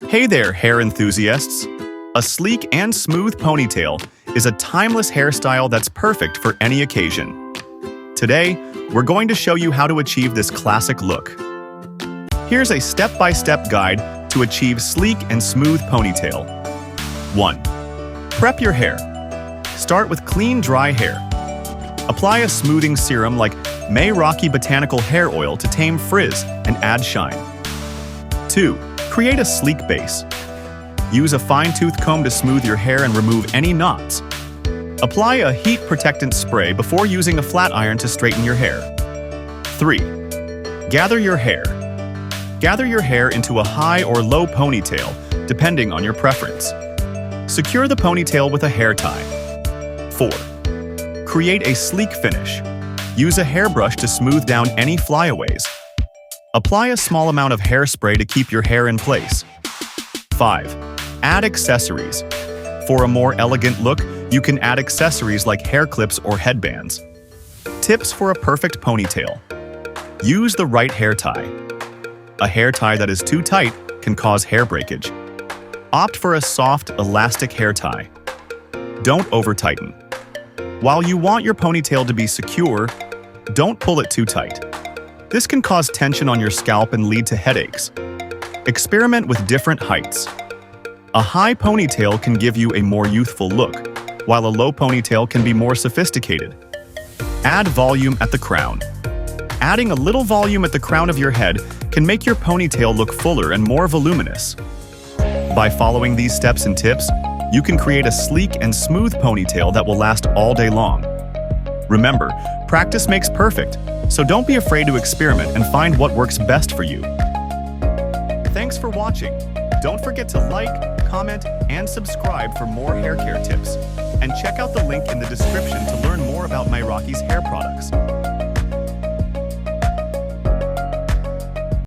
Hey there, hair enthusiasts! A sleek and smooth ponytail is a timeless hairstyle that's perfect for any occasion. Today, we're going to show you how to achieve this classic look. Here's a step-by-step guide to achieve sleek and smooth ponytail. 1. Prep your hair. Start with clean, dry hair. Apply a smoothing serum like Mayraki Botanical hair oil to tame frizz and add shine. 2. Create a sleek base. Use a fine-tooth comb to smooth your hair and remove any knots. Apply a heat protectant spray before using a flat iron to straighten your hair. 3. Gather your hair. Gather your hair into a high or low ponytail, depending on your preference. Secure the ponytail with a hair tie. 4. Create a sleek finish. Use a hairbrush to smooth down any flyaways. Apply a small amount of hairspray to keep your hair in place. 5. Add accessories. For a more elegant look, you can add accessories like hair clips or headbands. Tips for a perfect ponytail. Use the right hair tie. A hair tie that is too tight can cause hair breakage. Opt for a soft, elastic hair tie. Don't over-tighten. While you want your ponytail to be secure, don't pull it too tight. This can cause tension on your scalp and lead to headaches. Experiment with different heights. A high ponytail can give you a more youthful look, while a low ponytail can be more sophisticated. Add volume at the crown. Adding a little volume at the crown of your head can make your ponytail look fuller and more voluminous. By following these steps and tips, you can create a sleek and smooth ponytail that will last all day long. Remember, practice makes perfect, so don't be afraid to experiment and find what works best for you. Thanks for watching. Don't forget to like, comment, and subscribe for more hair care tips. And check out the link in the description to learn more about Mayraki's hair products.